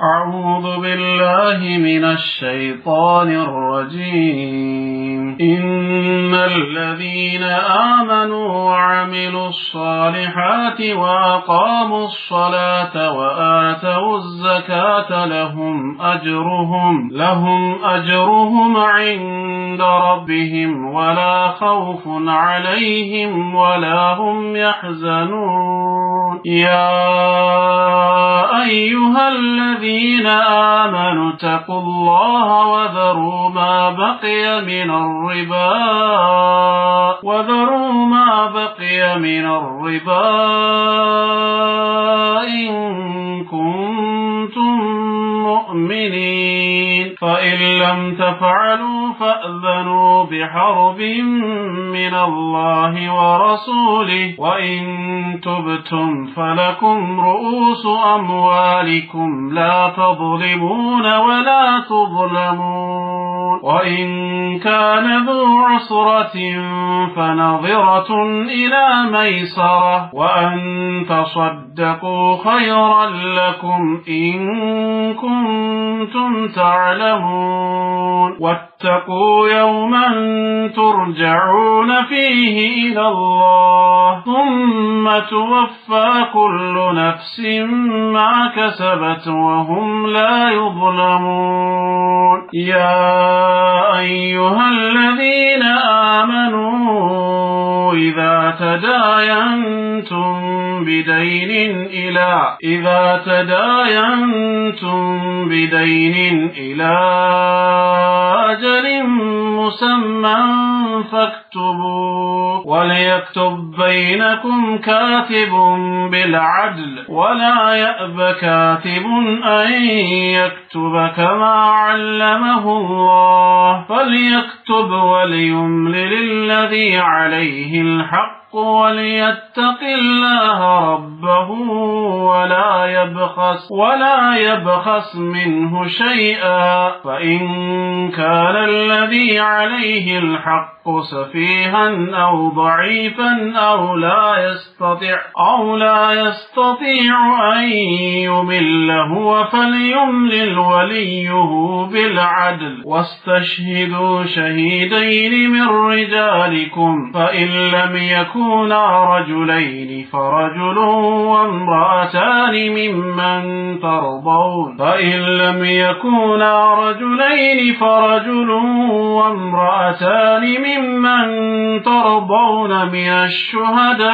أعوذ بالله من الشيطان الرجيم. إن الذين آمنوا وعملوا الصالحات وأقاموا الصلاة وآتوا الزكاة لهم أجرهم عند ربهم ولا خوف عليهم ولا هم يحزنون. يا أيها الذين آمنوا اتقوا الله وذروا ما بقي من الربا إن كنتم مؤمنين، فإن لم تفعلوا فأذنوا بحرب من الله ورسوله، وإن تبتم فلكم رؤوس أموالكم لا تظلمون ولا تظلمون، وإن كان ذو عسرة فنظرة إلى ميسرة، وأن تصدقوا خيرا لكم إن كنتم تعلمون. واتقوا يوما ترجعون فيه إلى الله ثم توفى كل نفس ما كسبت وهم لا يظلمون. يا أيها الذين آمنوا إذا تداينتم بدين إلى أجل مسمى فاكتبوه، وليكتب بينكم كاتب بالعدل ولا يأب كاتب أن يكتب كما علمه الله، فليكتب وليملل الذي عليه الحق وليتق الله ربه ولا يبخس منه شيئا، فإن كان الذي عليه الحق سفيها أو ضعيفا أو لا يستطيع أن يمل هو فليملل وليه بالعدل، واستشهدوا شهيدين من رجالكم، فإن لم يكونا رجلين فرجل وامرأتان ممن ترضون من الشهداء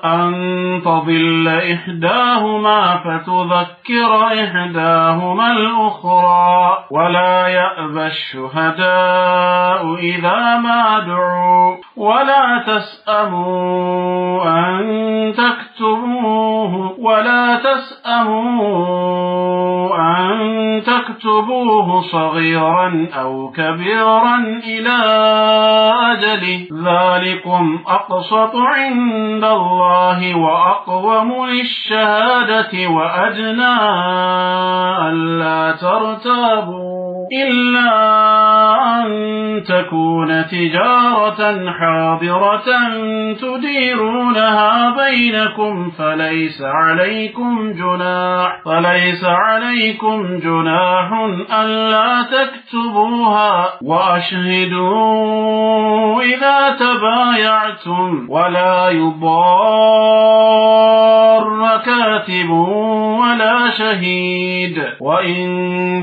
أن تضل إحداهما فتذكر إحداهما الأخرى، ولا يأبى الشهداء إذا ما دعوا، ولا تسأموا أن تكتبوه صغيرا أو كبيرا إلى أجله، ذلكم أقسط عند الله وأقوم للشهادة وأدنى ألا ترتابوا، إلا أن تكون تجارة حاضرة تديرونها بينكم فليس عليكم جناح ألا تكتبوها، وأشهدوا إذا تبايعتم، ولا يضار كاتب ولا شهيد، وإن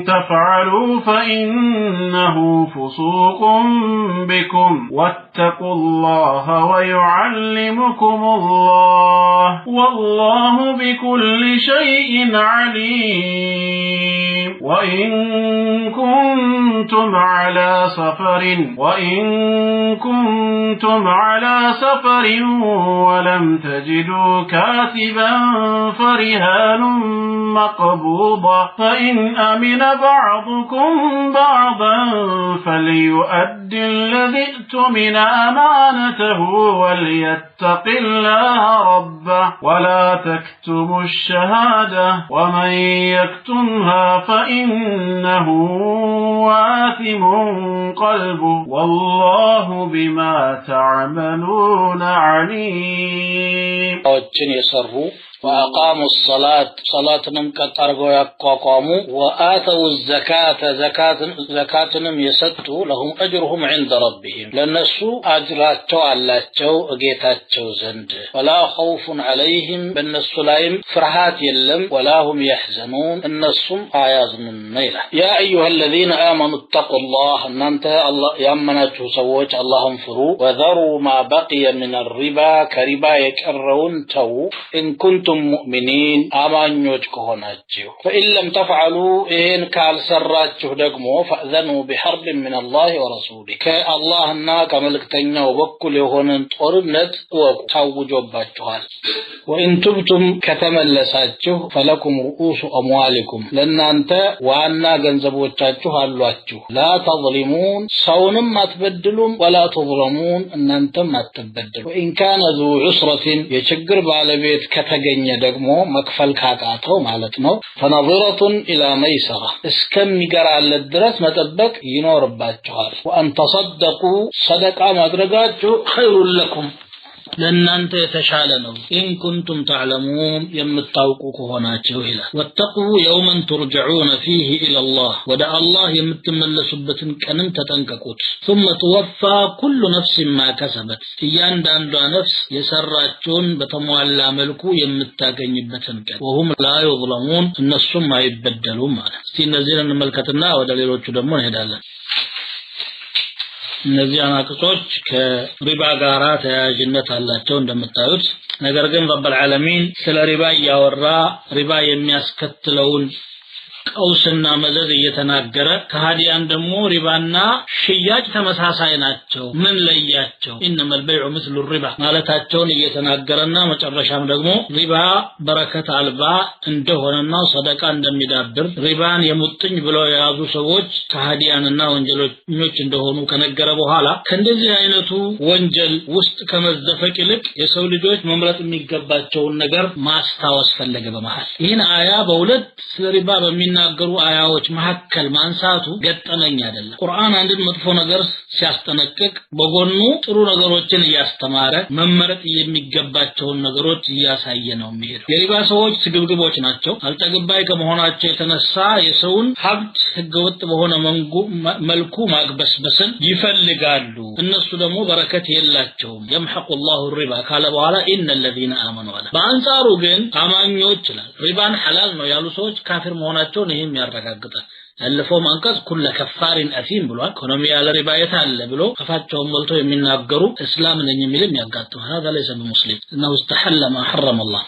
تفعلوا فإنه فسوق بكم، واتقوا الله ويعلمكم الله، والله بكل شيء عليم. وإن كنتم على سفر ولم تجدوا كاتبا فرهان مقبوضة، فإن أمن بعضكم بعضا فليؤد الذي اؤتمن أمانته وليتق الله ربه، ولا تكتموا الشهادة، ومن يكتمها فإنه آثم قلبه، والله بما تعملون عليم. يسروا وأقاموا الصلاة صلاتهم كترغوا يقاقاموا وآتوا الزكاة زكاتهم يسطوا لهم أجرهم عند ربهم لنسو أجراتو علاتو أجيتاتو زند ولا خوف عليهم بالنسو لايم فرحات يلم ولا هم يحزنون النسو آياز من نيلة يا أيها الذين آمنوا اتقوا الله ننتهى الله يامناتو سووج اللهم فروا وذروا ما بقي من الربا كربا يكرون تو إن كنتم مؤمنين آمانيوج كهوناتشو فإن لم تفعلوا إن كال سراتشو دقمو فأذنوا بحرب من الله ورسوله كالله الناك ملك تنيو وكل يهونن طورنت وتاوجوا باتشوال وإن تبتم كتملساتشو فلكم رؤوس أموالكم لأن أنت وأنا جنزبوتشاتشو هالواتشو لا تظلمون صونم ما تبدلون ولا تظلمون أن أنتم ما تبدلون وإن كان ذو عسرة يشجر بالبيت كتجني دقمو مكفل كاكاتو مالتنو فنظرة إلى ميسرة اسكم يقرأ للدرس ما تبك ينور باتشوال وأن تصدقوا صدقا مدرجاتشو خير لكم لأن أنت يتشالنوا إن كنتم تعلمون يمتوقوك هناك إلى واتقوا يوما ترجعون فيه إلى الله ودع الله يمتمل سبة كنن تتنككوت ثم توفى كل نفس ما كسبت إيان داندو نفس يسراتون بتموالى ملكو يمتاقن يبتنك وهم لا يظلمون النص ما يبدلون معنا سينزينا ملكتنا ودليلوቹ دمون هدالا እነዚህ አናቅጾች ከሪባ ጋራ ተያያዥነት አላቸው እንደምታዩት ነገር ግን ረብል ዓለሚን ስለ ሪባ ያወራ ሪባ የሚያስከትለውን ቀውስና መዘዝ እየተናገረ ከሃዲያን ደግሞ ሪባና ሽያጭ ተመሳሳይ ናቸው ምን ለያቸው ኢንማ البيع مثل الربا ማለታቸውን እየተናገረና መጨረሻም ደግሞ ሪባ በረከት አልባ እንደሆነና ሰደቃ እንደሚዳብር ሪባን የሙጥኝ ብለው የያዙ ሰዎች ከሃዲያንና ወንጀለኞች እንደሆኑ ከነገረ በኋላ ከእንደዚህ አይነቱ ወንጀል ውስጥ ከመዘፈቅ ይልቅ የሰው ልጆች መምረጥ የሚገባቸውን ነገር ማስታወስ ፈለገ በመሃል ይህን አያ በሁለት ስለ ሪባ በሚናገሩ አያዎች መሐከል ማንሳቱ ገጠመኝ አይደለም ቁርአን አንድን መጥፎ ነገር ሲያስጠነቅቅ በጎኑ ጥሩ ነገሮችን ያስተማረ መመረጥ የሚገባቸውን ነገሮች ያሳየ ነው የሚሄደው የሪባ ሰዎች ስግብግቦች ናቸው አልተገባይ ከመሆናቸው የተነሳ የሰውን ሀብት ህገወጥ በሆነ መልኩ ማግበስበስን ይፈልጋሉ እነሱ ደግሞ በረከት የላቸውም يمحق الله الربا قال በኋላ ان الذين امنوا በአንጻሩ ግን አማኞች ይላል ሪባን ሐላል ነው ያሉ ሰዎች ካፊር መሆናቸውን ይሄም ያረጋግጣል አለፈው ማንቀስ ኩለ ከፋሪን አሲም ብሏል ኢኮኖሚ ያለ ሪባ የታለ ብሎ ከፋቸው ሞልቶ የሚናገሩ እስላም ነኝ የሚልም ያጋጥም هذا ليس بمسلم انه استحل ما حرم الله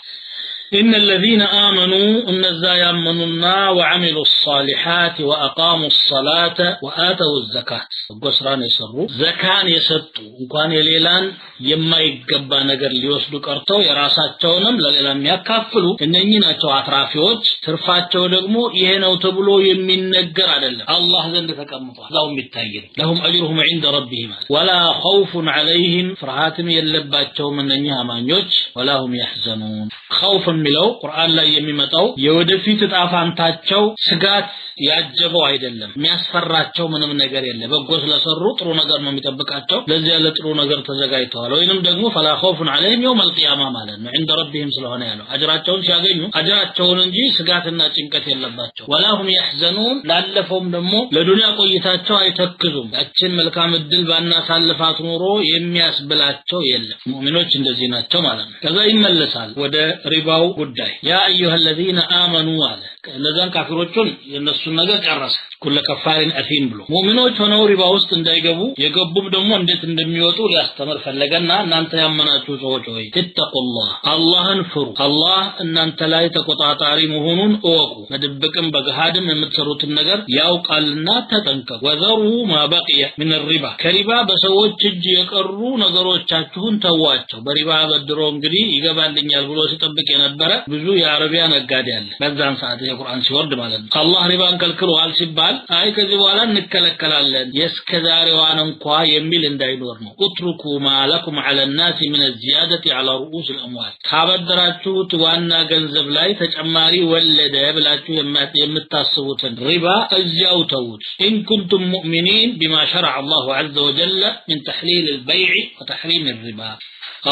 إن الذين آمنوا النزا يامنونا وعملوا الصالحات وأقاموا الصلاة وآتوا الزكاة قصران يسروا زكاة يسطوا وكان يليلان يما يقبا نقر ليوسدو كارتو يراساتشونم لليلان يكافلوا إنني ناتو عطرافيوش ترفاتشو دقمو يهنو تبلو يمين نقر على الله ذنب تكمطا لهم بالتاير لهم أجرهم عند ربهم ولا خوف عليهم فرهاتم يلباتشو من ننيها مانيوش ولا هم يحزنون خوف ሚለው ቁርአን ላይ የሚመጣው የወደፊት ጣፋንታቸው ስጋት ያጀበው አይደለም የሚያስፈራቸው ምንም ነገር የለም በጎ ስለሰሩ ጥሩ ነገር ነው የሚጠብቃቸው ለዚህ ያለ ጥሩ ነገር ተዘጋጅተዋል ወይንም ደግሞ فلا خوف عليهم يوم القيامه ማለት ነው عند ربهم ስለሆነ ያለው አጅራቸውን ሲያገኙ አጅራቸውን እንጂ ስጋትና ጭንቀት የለባቸው ولا هم يحزنون ላለፈውም ደግሞ ለዱንያ ቆይታቸው አይተክዙም ያችን መልካም እድል ባናሳልፋት ኖሮ የሚያስብላቸው የለም ሙእሚኖች እንደዚህ ናቸው ማለት ነው ከዛ ይመለሳል ወደ ሪባው ጉዳይ ያ ايها الذين امنوا አለ እነዛን ካፊሮቹን የነሱን ነገር ጨረሰ ኩለ ከፋሪን አፊን ብሎ ሙእሚኖች ሆነው ሪባ ውስጥ እንዳይገቡ የገቡም ደግሞ እንዴት እንደሚወጡ ሊያስተምር ፈለገና እናንተ ያመናችሁ ሰዎች ሆይ ተጠቁላህ አላህን ፍሩ አላህ እናንተ ላይ ተቆጣጣሪ መሆኑን እወቁ በድብቅም በገሃድም የምትሰሩትን ነገር ያውቃልና ተጠንቀቁ ወዘሩ ማ በቂየ ምን الربا ከሪባ በሰዎች እጅ የቀሩ ነገሮቻችሁን ተዋቸው በሪባ በድሮ እንግዲህ ይገባልኛል ብሎ ሲጠብቅ የነበረ ብዙ የአረቢያ ነጋዴ አለ በዛን ሰዓት የቁርአን ሲወርድ ማለት ነው አላህ ሪባን ከልክሏል ሲባል አይ ከዚህ በኋላ እንከለከላለን የስከዛሬዋን እንኳን የሚል እንዳይኖር ነው ኡትሩኩ ማለኩም على الناس من الزياده على رؤوس الاموال ካበደራችሁት ዋና ገንዘብ ላይ ተጨማሪ ወለደ ብላችሁ የምታስቡትን ሪባ እዚያው ተውት ان كنتم مؤمنين بما شرع الله عز وجل من تحليل البيع وتحريم الربا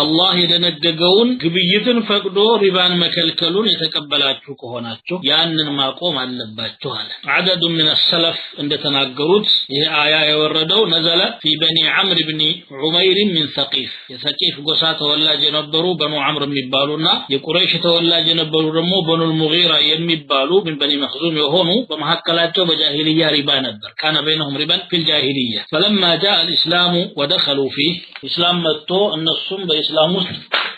አላህ የደነገገውን ግብይትን ፈቅዶ ሪባን መከልከሉን የተቀበላችሁ ከሆናችሁ ያንን ማቆም አለባችሁ አለ። عدد من السلف እንደተናገሩት ይህ አያ የወረደው ነዘለ في بني عمرو بن عمير من ثقيف የثقيف ጎሳ ተወላጅ የነበሩ በኑ عمرو የሚባሉና የቁረይሽ ተወላጅ የነበሩ ደግሞ በኑ المغيرة የሚባሉ من بني مخزوم የሆኑ በመሐከላቸው በጃሂልያ ሪባ ነበር። كان بينهم ربا في الجاهلية فلما جاء الإسلام ودخلوا فيه اسلام መጥቶ እነሱም በእስላም ውስጥ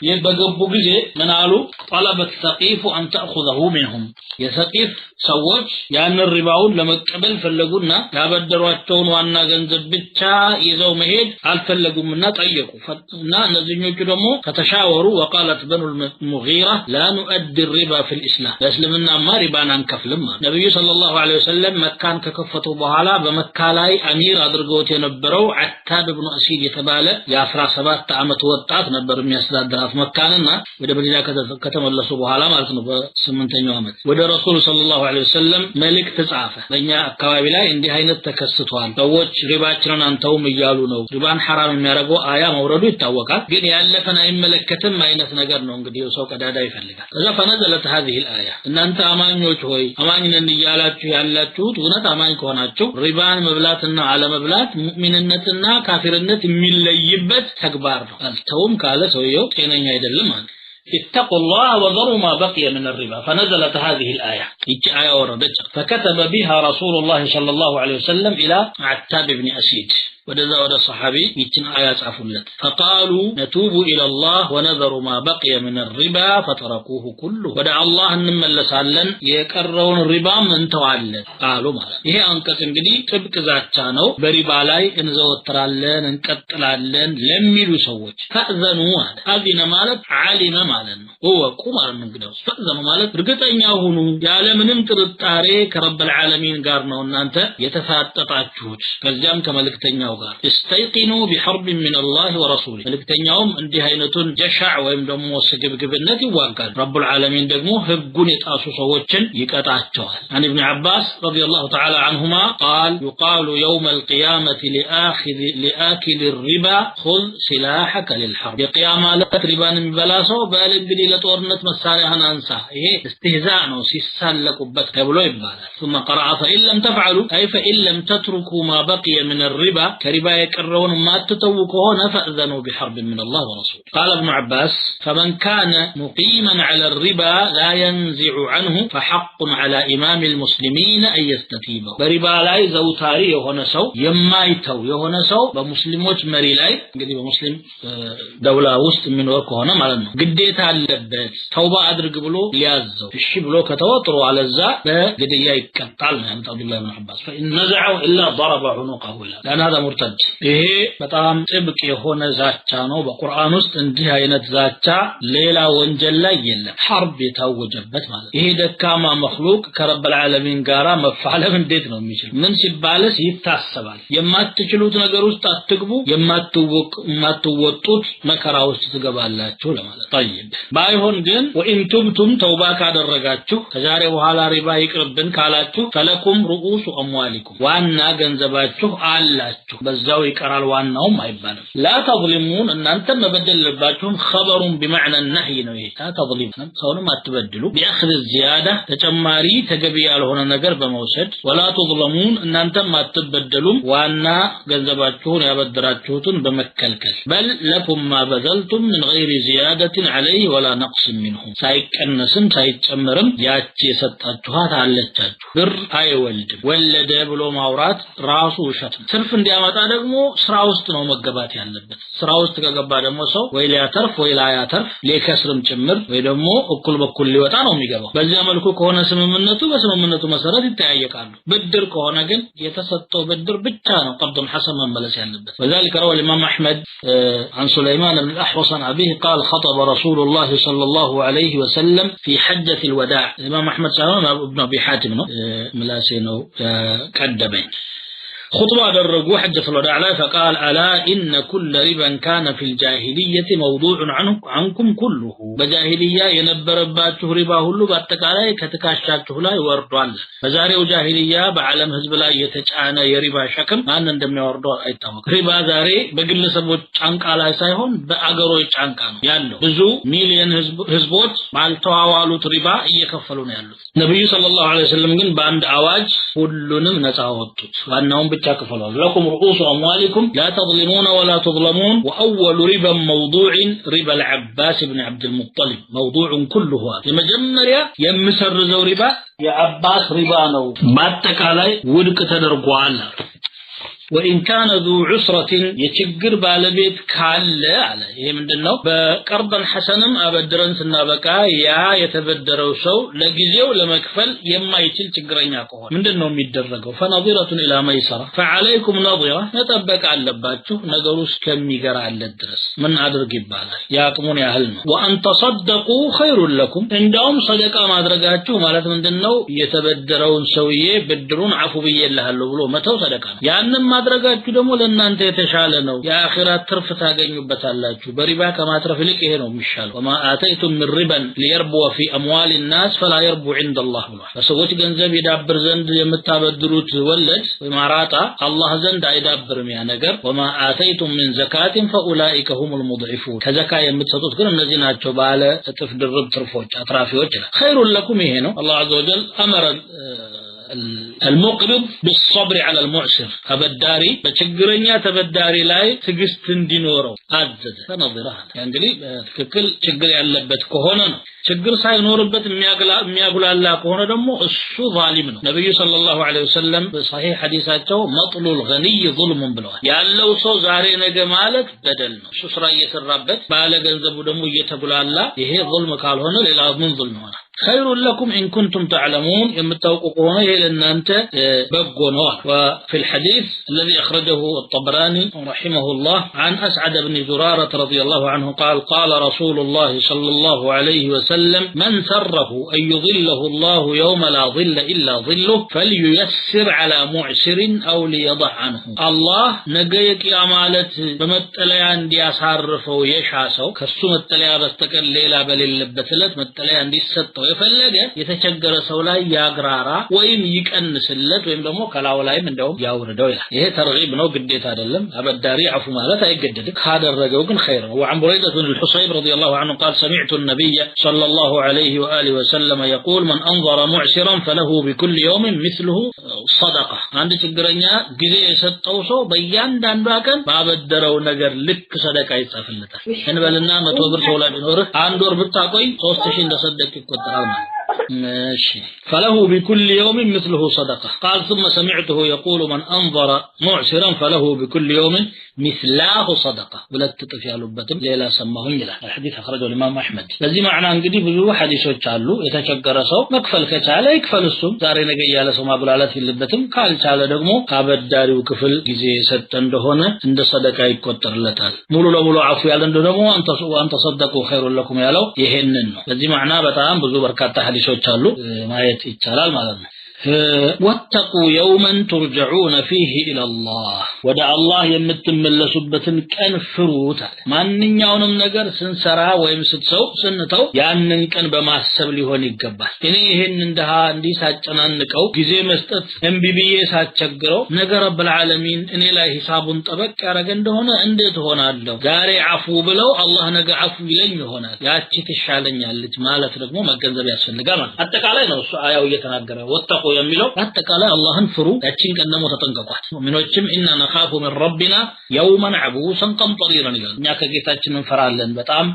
የበገቡ ጊዜ ምን አሉ? طلبت ثقيف ان تاخذه منهم የثقيف ሰዎች ያን ሪባውን ለመቀበል ፈለጉና ያበደሯቸውን ዋና ገንዘብ ብቻ ይዘው መሄድ አልፈለጉምና ጠየቁ። እና እነዚህኞቹ ደግሞ ከተሻወሩ وقالت بنو المغيرة لا نؤدي الربا في الاسلام በእስልምና ሪባን አንከፍልም። ነብዩ ሰለላሁ ዐለይሂ ወሰለም መካን ከከፈቱ በኋላ በመካ ላይ አሚር አድርገውት የነበረው አታብ ኢብኑ አሲድ የተባለ የ17 ዓመት ወጣት ነበር የሚያስተዳድራት መካንና ወደ መዲና ከተመለሱ በኋላ ማለት ነው በ8ኛው ዓመት ወደ ረሱል ሰለላሁ ዐለይሂ ወሰለም መልእክት ጻፈ። በእኛ አካባቢ ላይ እንዲህ አይነት ተከስቷል፣ ሰዎች ሪባችንን አንተውም እያሉ ነው፣ ሪባን حرام የሚያደርገው አያ መውረዱ ይታወቃል። ግን ያለፈን አይመለከትም አይነት ነገር ነው። እንግዲህ ሰው ቀዳዳ ይፈልጋል። ከዛ فنزلت هذه الآية እናንተ አማኞች ሆይ አማኝነን እያላችሁ ያላችሁት እውነት አማኝ ከሆናችሁ ሪባን መብላትና አለመብላት ሙእሚንነትና ካፊርነት የሚለይበት ተግባር ነው። አልተውም ካለ ሰውየው ጤነኛ አይደለም ማለት اتقوا الله وذروا ما بقي من الربا فنزلت هذه الآية آية وردت فكتب بها رسول الله صلى الله عليه وسلم إلى عتاب بن أسيد ودذا ود الصحابي يتن آيات عفلت فقالوا نتوب إلى الله ونذر ما بقي من الربا فتركوه كله ودع الله እንመለሳለን የቀረውን ሪባም እንተዋለን قالوا ማለት ይሄ አንቀጽ እንግዲህ ጥብቅ ዛቻ ነው። በሪባ ላይ እንዘወትራለን እንቀጥላለን ለሚሉ ሰዎች ፈዘኑ ማለት አዚነ ማለት ዓሊመ ማለት ነው። ወቁ ማለት ነው። እንግዲህ ፈዘኑ ማለት እርግጠኛ ሁኑ ያለ ምንም ጥርጣሬ ከረበል ዓለሚን ጋር ነው እናንተ የተፋጠጣችሁት ከዚያም ከመልእክተኛው ጋር استيقنوا بحرب من الله ورسوله መልእክተኛውም እንዲህ አይነቱን ጀሻዕ ወይም ደግሞ ስግብግብነት ይዋጋል። ረቡል ዓለሚን ደግሞ ህጉን የጣሱ ሰዎችን ይቀጣቸዋል። عن ابن عباس رضي الله تعالى عنهما قال يقال يوم القيامة لآكل الربا خذ سلاحك للحرب የቂያማ ዕለት ሪባን የሚበላሰው በእንግዲህ ለጦርነት መሳሪያህን አንሳ ይሄ استهزاء ነው ሲሳለቁበት ተብሎ ይባላል። ثم قرأ فإن لم تفعلوا أي فإن لم تتركوا ما بقي من الربا كربا يقرون ما تتوقوا هنا فأذنوا بحرب من الله ورسوله. قال ابن عباس فمن كان مقيما على الربا لا ينزع عنه فحق على إمام المسلمين أن يستتيبه. بربا لا زوتاري يهونا سو يمايتو يهونا سو بمسلموች መሪ ላይ እንግዲህ በሙስሊም ደውላ ውስጥ የሚኖር ከሆነ ማለት ነው ግዴታ አለበት ተውባ አድርግ ብሎ ሊያዘው እሺ ብሎ ከተወጥሮ አለዛ በግድያ ይቀጣል ነው ያሉት አብዱላህ ኢብኑ አባስ فإن نزعوا إلا ضرب عنقه لأن هذا مرتد ይሄ በጣም ጥብቅ የሆነ ዛቻ ነው። በቁርአን ውስጥ እንዲህ አይነት ዛቻ ሌላ ወንጀል ላይ የለም ሐርብ የታወጀበት ማለት ይሄ ደካማ መخلوቅ ከረበል ዓለሚን ጋራ መፋለም እንዴት ነው የሚችል? ምን ሲባልስ ይታሰባል? የማትችሉት ነገር ውስጥ አትግቡ፣ የማትወጡት መከራ ውስጥ ትገባላችሁ ለማለት طيب ባይሆን ግን ወኢን ቱብቱም ተውባ ካደረጋችሁ ከዛሬ በኋላ ሪባ ይቅርብን ካላችሁ ፈለኩም ሩኡሱ አምዋሊኩም ዋና ገንዘባችሁ አላችሁ በዛው ይቀራል ዋናውም አይባልም። لا تظلمون እናንተ መበደልባችሁም خبرون بمعنى النهي ነው ይሄ لا تظلمون ሰውንም አትበድሉ بأخذ الزيادة ተጨማሪ ተገቢ ያልሆነ ነገር በመውሰድ ولا تظلمون እናንተም አትበደሉም ዋና ገንዘባችሁን ያበደራችሁትን በመከልከል بل لكم ما بذلتم من غير زيادة عليه ولا نقص منه ሳይቀነስም ሳይጨመርም ያቺ የሰጣችኋት አለቻችሁ ብር አይወልድም ወለደ ብሎ ማውራት ራሱ ውሸት ነው። ትርፍ እንዲያመጣ ደግሞ ስራ ውስጥ ነው መገባት ያለበት። ስራ ውስጥ ከገባ ደግሞ ሰው ወይ ሊያተርፍ ወይ ላያተርፍ ሊከስርም ጭምር ወይ ደግሞ እኩል በኩል ሊወጣ ነው የሚገባው። በዚያ መልኩ ከሆነ ስምምነቱ በስምምነቱ መሰረት ይተያየቃሉ። ብድር ከሆነ ግን የተሰጠው ብድር ብቻ ነው ቀብዱን ሐሰን መመለስ ያለበት። وذلك روى الإمام أحمد عن سليمان بن الأحوص عن أبيه قال خطب رسول الله صلى الله عليه وسلم في حجة الوداع. الإمام أحمد سلام ابن أبي حاتم ملاسينو كدبين خطبة درجوا حجة الوداع لا فقال ألا إن كل ربا كان في الجاهلية موضوع عنكم كله بجاهلية ينبرباته ربا هلو باتكالاي كتكاشاته لا يوردوا الله فزاريو جاهلية بعلم حزب لا يتجعنا يربا شكم ما نندم يوردوا أيتامك ربا زاري بقل سبوت عنك على سايهون بأقروا يتعنكانو يالو بزو مليون حزبوت مع التواوالو ربا يكفلون يالو نبي صلى الله عليه وسلم قال باند أواج كلهم نتعوضت وأنهم بتكفلون لكم رؤوس أموالكم لا تظلمون ولا تظلمون وأول ربا موضوع ربا العباس بن عبد المطلب موضوع كله لمجمريا يمسر زو ربا يا عباس ربا نو باتك علي ودك تدرقوا عنه وإن كان ذو عسرة يتشجر بالبيت كالله على إيه من دنو بقرضا حسنا أبدرن سنابكا يا يتبدروا سو لجزيو لما كفل يما يتل تجرينا كهون من دنو ميدرجوا فنظيرة إلى ميسرة فعليكم نظيرة نتبك على باتشو نجروس كم يجرى على الدرس من أدرج بالا يا كمون يا هلنا وأن تصدقوا خير لكم عندهم صدقة ما أدرجاتشو مالت من دنو يتبدرون سويه بدرون عفو بيه الله اللو متو صدقة يعني ማድረጋችሁ ደግሞ ለእናንተ የተሻለ ነው የአኺራት ትርፍ ታገኙበታላችሁ በሪባ ከማትረፍ ይልቅ ይሄ ነው የሚሻለው وما آتيتم من ربا ليربو في أموال الناس فلا يربو عند الله በሰዎች ገንዘብ ይዳብር ዘንድ የምታበድሩት ወለድ ወማራጣ አላህ ዘንድ አይዳብርም ያ ነገር وما آتيتم من زكاة فأولئك هم المضعفون ከዘካ የምትሰጡት ግን እነዚህ ናቸው ባለ እጥፍ ድርብ ትርፎች አትራፊዎች خير لكم ይሄ ነው الله عز وجل أمر المقرض بالصبر على المعسر أبداري بتشجرنيا تبداري لاي تجست دينورو عزد فنظرها يعني كل تشجر ያለበት ከሆነ ነው ችግር ሳይኖርበት የሚያጉላላ ከሆነ ደግሞ እሱ ዛሊም ነው ነብዩ ሰለላሁ ዐለይሂ ወሰለም በصحيح ሐዲሳቸው መጥሉል ገኒይ ظلم ብለዋል ያለው ሰው ዛሬ ነገ ማለት በደል ነው እሱ ስራ እየሰራበት ባለ ገንዘቡ ደግሞ እየተጉላላ ይሄ ظلم ካልሆነ ሌላ ምን ظلم ነው خير لكم إن كنتم تعلمون يمتوقعون إلى أن أنت بقونه وفي الحديث الذي أخرجه الطبراني رحمه الله عن أسعد بن زرارة رضي الله عنه قال قال رسول الله صلى الله عليه وسلم من سره أن يظله الله يوم لا ظل إلا ظله فلييسر على معسر أو ليضع عنه الله نجيك يا مالت بمتليان دي أصارفه يشاسو كسو متليان بستقل ليلة بل اللبتلت متليان دي ستو የፈለገ የተቸገረ ሰው ላይ ያግራራ ወይም ይቀንስለት ወይም ደግሞ ከላው ላይም እንደው ያውርደው ይላል ይሄ ተርጊብ ነው ግዴታ አይደለም አበዳሪ አፉ ማለት አይገደድም ካደረገው ግን ኸይር ነው وعن بريدة بن الحصيب رضي الله عنه قال سمعت النبي صلى الله عليه وآله وسلم يقول من أنظر معسرا فله بكل يوم مثله صدقة عند ችግረኛ ጊዜ የሰጠው ሰው በእያንዳንዱ ቀን ባበደረው ነገር ልክ ሰደቃ ይጻፍለታል እንበልና 100 ብር ሰው ላይ ቢኖርህ አንድ ወር ብታቆይ 3000 እንደሰደቅ ይቆጠራል ماشي فله بكل يوم مثله صدقة قال ثم سمعته يقول من أنظر معسرا فله بكل يوم مثلاه صدقة ولا تطفي لبتم ليلا سماه له الحديث أخرجه الإمام أحمد لذي معنى انقدي بذو حديثه تعالوا يتشكر سو مكفل كتاله يكفل السم داري نجي على سما بلالات في اللبتم قال تعالى دقمو قابد داري وكفل جزي ستن دهونه عند صدقة يكتر لتال مولو لولو عفو يالن دهمو أن تصدقوا خير لكم يالو يهنن لذي معنى بتاعم بذو بركات حديثه تعالوا ما يتشالال مالنا واتقوا يوما ترجعون فيه إلى الله ودع الله يمتملسبتن كان فروت ማንኛውንም ነገር ስንሰራ ወይም ስንተው ያንን ቀን በማሰብ ሊሆን ይገባል እኔ ይሄን እንደሃ እንዲህ ሳጨናንቀው ጊዜ መስጠት እንቢብዬ ሳቸግረው ነገር ረብል ዓለሚን እኔ ላይ ሂሳቡን ጠበቅ ያረገ እንደሆነ እንዴት ሆናለሁ ዛሬ አፉ ብለው አላህ ነገ አፉ ይለኝ ይሆናል ያቺ ትሻለኛለች ማለት ደግሞ መገንዘብ ያስፈልጋል ማለት አጠቃላይ ነው እሱ አያው እየተናገረ ወጣቁ የሚለው አጠቃላይ አላህን ፍሩ ያቺን ቀን ደግሞ ተጠንቀቋት ሙእሚኖችም ኢና ነኻፉ من ربنا يوما عبوسا قمطريرا እኛ ከጌታችን እንፈራለን በጣም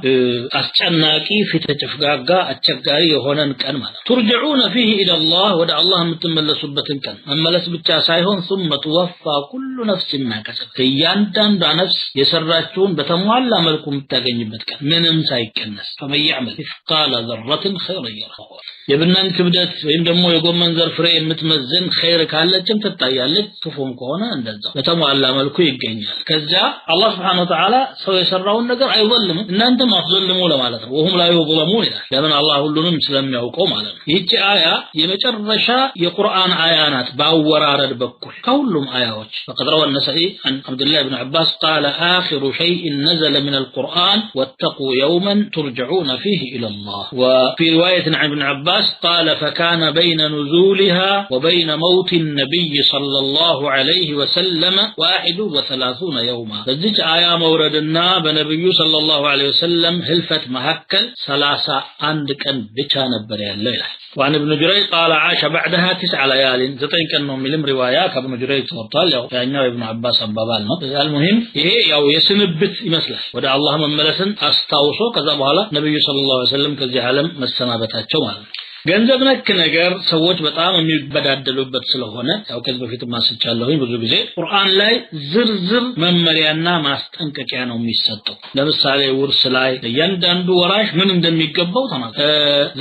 አስጨናቂ ፊተጨፍጋጋ አስቸጋሪ የሆነን ቀን ማለት ترجعون فيه الى الله ወደ አላህ የምትመለሱበትን ቀን መመለስ ብቻ ሳይሆን ثم توفى كل نفس ما كسبت እያንዳንዱ ነፍስ የሰራችውን በተሟላ መልኩ የምታገኝበት ቀን ምንም ሳይቀነስ فمن يعمل مثقال ذرة خيرا يره የብናን ክብደት ወይም ደግሞ የጎመን ዘር ፍሬ የምትመዘን ኸይር ካለችም ትታያለች ክፉም ከሆነ እንደዛው በተሟላ በተሟላ መልኩ ይገኛል ከዛ አላህ Subhanahu Wa Ta'ala ሰው የሰራውን ነገር አይወልም እናንተም አትዘልሙ ለማለት ነው ወሁም ላይ ይظلمون ይላል ለምን አላህ ሁሉንም ስለሚያውቀው ማለት ነው ይህች አያ የመጨረሻ የቁርአን አያ ናት ባወራረድ በኩል ከሁሉም አያዎች فقد روى النسائي عن عبد الله بن عباس قال آخر شيء نزل من القرآن واتقوا يوما ترجعون فيه إلى الله وفي رواية عن ابن عباس قال فكان بين نزولها وبين موت النبي صلى الله عليه وسلم 31 يوما فذيك آية موردنا بنبي صلى الله عليه وسلم هلفت مهكل 31 كان بيتا نبر الليلة وعن ابن جريج قال عاش بعدها 9 ليال 9 كان من روايات ابن جريج ተወርቷል ያው ያኛው ابن عباس አባባል ነው المهم ይሄ ያው የስንብት ይመስላል ወደ አላህ መመለስን አስታውሶ ከዛ በኋላ ነብዩ ሰለላሁ ዐለይሂ ወሰለም ከዚህ ዓለም መሰናበታቸው ማለት ነው ገንዘብ ነክ ነገር ሰዎች በጣም የሚበዳደሉበት ስለሆነ ያው ከዚህ በፊት ማስቻለሁኝ ብዙ ጊዜ ቁርአን ላይ ዝርዝር መመሪያና ማስጠንቀቂያ ነው የሚሰጠው ለምሳሌ ውርስ ላይ እያንዳንዱ ወራሽ ምን እንደሚገባው ተናገረ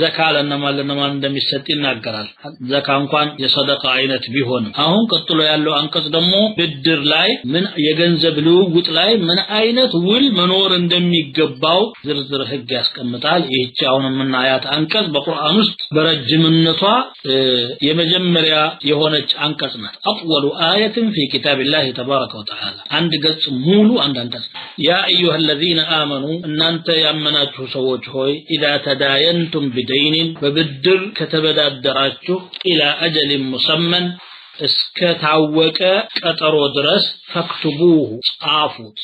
ዘካለና ማለነማን እንደሚሰጥ ይናገራል ዘካ እንኳን የሰደቃ አይነት ቢሆንም አሁን ቀጥሎ ያለው አንቀጽ ደግሞ ብድር ላይ ምን የገንዘብ ልውውጥ ላይ ምን አይነት ውል መኖር እንደሚገባው ዝርዝር ህግ ያስቀምጣል ይህች አሁን የምናያት አንቀጽ በቁርአን ውስጥ برجمنቷ የመጀመሪያ የሆነች አንቀጽ ናት اطول آية في كتاب الله تبارك وتعالى አንድ ገጽ ሙሉ አንድ አንቀጽ ያ ايها الذين آمنوا እናንተ ያመናችሁ ሰዎች ሆይ اذا تداينتم بدين በብድር ከተበዳደራችሁ الى اجل مسمى እስከ ታወቀ ቀጠሮ ድረስ ፈክቱቡሁ ጻፉት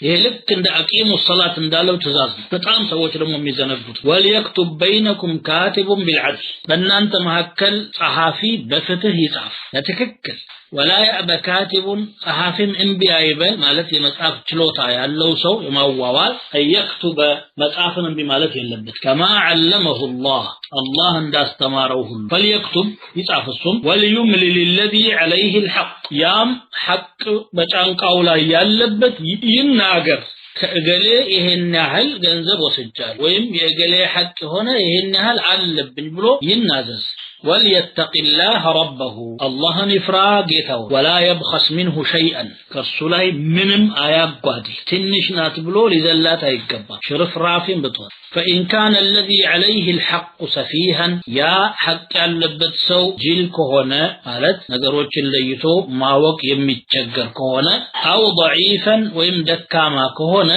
ይሄ ልክ እንደ አቂሙ ሶላት እንዳለው ትእዛዝ በጣም ሰዎች ደግሞ የሚዘነጉት ወልየክቱብ በይነኩም ካቲቡን ቢልዓድል በእናንተ መካከል ጸሐፊ በፍትህ ይጻፍ ለትክክል ولا يأبى كاتب صحاف انبياء يبل ማለት የመጻፍ ችሎታ ያለው ሰው የማዋዋል يكتب መጻፍን እንቢ ማለት የለበት كما علمه الله እንዳስተማረው ሁሉ فليكتب ይጻፍሱም وليملل الذي عليه الحق ያም ሐቅ በጫንቃው ላይ ያለበት ይናገር ከእገሌ ይሄን ያህል ገንዘብ ወስጃል ወይም የእገሌ ሐቅ ሆነ ይሄን ያህል አለብኝ ብሎ ይናዘዝ وليتق الله ربه الله نفرا جيتاو ولا يبخس منه شيئا كرسولاي منم اياغادي تنش نات بلو لزلات ايغبا شرف رافين بتو فإن كان الذي عليه الحق سفيها يا حق ያለበት ሰው ጅል ከሆነ ማለት ነገሮችን ለይቶ ማወቅ የሚቸገር ከሆነ أو ضعيفا ወይም ደካማ ከሆነ